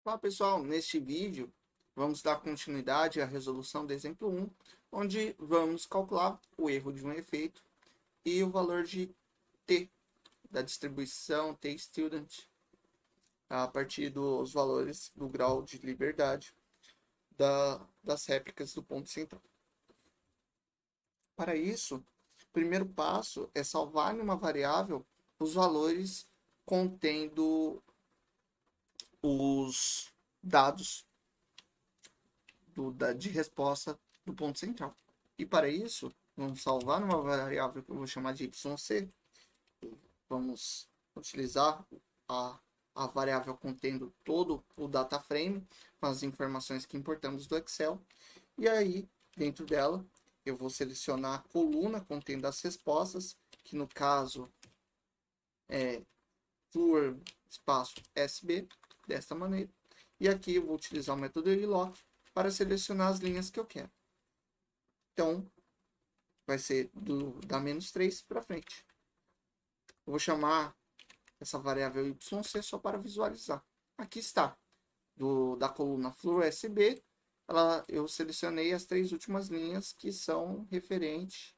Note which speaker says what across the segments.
Speaker 1: Olá pessoal, neste vídeo vamos dar continuidade à resolução do exemplo 1, onde vamos calcular o erro de um efeito e o valor de t, da distribuição t-student, a partir dos valores do grau de liberdade das réplicas do ponto central. Para isso, o primeiro passo é salvar em uma variável os valores contendo os dados de resposta do ponto central. E para isso, vamos salvar numa variável que eu vou chamar de yc. Vamos utilizar a variável contendo todo o data frame, com as informações que importamos do Excel. E aí, dentro dela, eu vou selecionar a coluna contendo as respostas, que no caso é fluor espaço SB, desta maneira. E aqui eu vou utilizar o método iloc para selecionar as linhas que eu quero. Então, vai ser da menos 3 para frente. Eu vou chamar essa variável yc só para visualizar. Aqui está, da coluna fluor.sb, eu selecionei as 3 últimas linhas que são referentes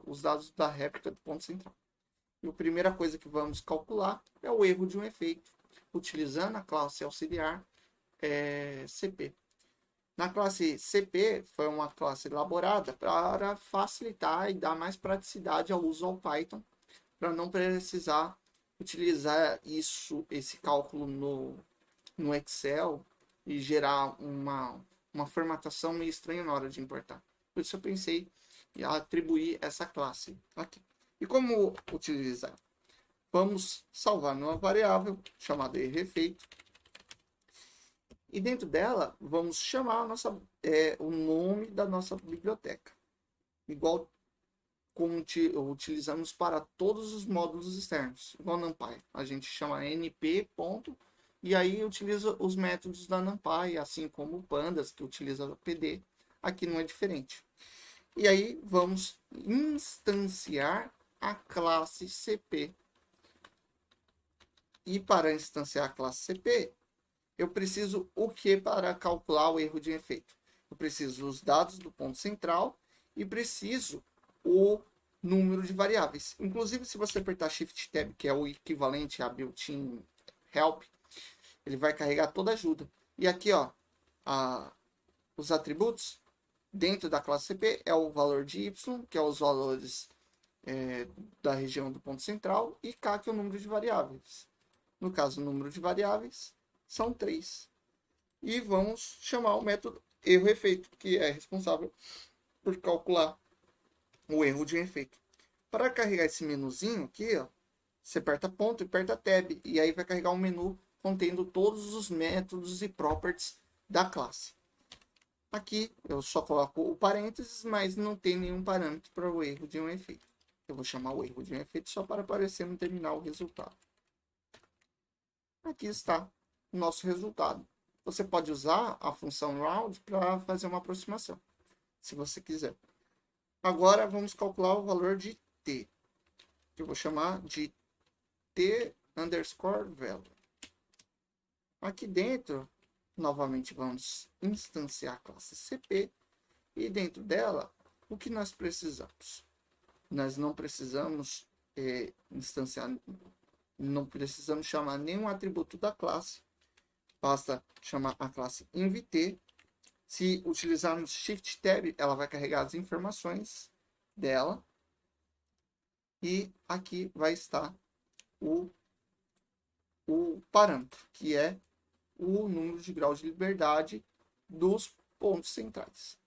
Speaker 1: os dados da réplica do ponto central. E a primeira coisa que vamos calcular é o erro de um efeito, utilizando a classe auxiliar CP. Na classe CP, foi uma classe elaborada para facilitar e dar mais praticidade ao uso ao Python, para não precisar utilizar esse cálculo no Excel e gerar uma formatação meio estranha na hora de importar. Por isso eu pensei em atribuir essa classe aqui. E como utilizar? Vamos salvar numa variável chamada erro-efeito. E dentro dela, vamos chamar o nome da nossa biblioteca. Igual como utilizamos para todos os módulos externos. Igual NumPy. A gente chama np. E aí utiliza os métodos da NumPy, assim como o Pandas, que utiliza PD. Aqui não é diferente. E aí vamos instanciar a classe CP. E para instanciar a classe CP, eu preciso o que para calcular o erro de efeito? Eu preciso os dados do ponto central e preciso o número de variáveis. Inclusive, se você apertar Shift Tab, que é o equivalente a built-in help, ele vai carregar toda a ajuda. E aqui, ó, os atributos dentro da classe CP é o valor de y, que é os valores da região do ponto central, e k, que é o número de variáveis. No caso, o número de variáveis são 3. E vamos chamar o método erro-efeito, que é responsável por calcular o erro de um efeito. Para carregar esse menuzinho aqui, ó, você aperta ponto e aperta tab, e aí vai carregar um menu contendo todos os métodos e properties da classe. Aqui eu só coloco o parênteses, mas não tem nenhum parâmetro para o erro de um efeito. Eu vou chamar o erro de um efeito só para aparecer no terminal o resultado. Aqui está o nosso resultado. Você pode usar a função round para fazer uma aproximação, se você quiser. Agora vamos calcular o valor de t, que eu vou chamar de t_value. Aqui dentro, novamente vamos instanciar a classe CP, e dentro dela, o que nós precisamos? Nós não precisamos instanciar, não precisamos chamar nenhum atributo da classe, basta chamar a classe invT. Se utilizarmos Shift Tab, ela vai carregar as informações dela. E aqui vai estar o parâmetro, que é o número de grau de liberdade dos pontos centrais.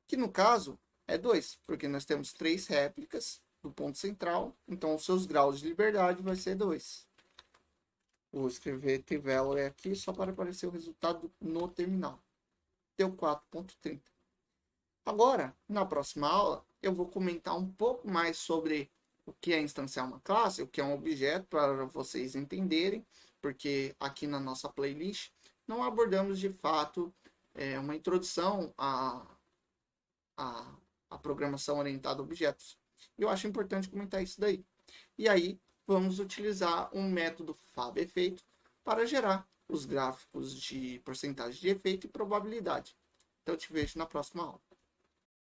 Speaker 1: Que no caso é 2, porque nós temos 3 réplicas do ponto central, então os seus graus de liberdade vai ser 2. Vou escrever t_value aqui só para aparecer o resultado no terminal. Deu 4.30. Agora, na próxima aula, eu vou comentar um pouco mais sobre o que é instanciar uma classe, o que é um objeto, para vocês entenderem, porque aqui na nossa playlist não abordamos de fato uma introdução à programação orientada a objetos. Eu acho importante comentar isso daí. E aí, vamos utilizar um método FabEfeito para gerar os gráficos de porcentagem de efeito e probabilidade. Então, eu te vejo na próxima aula.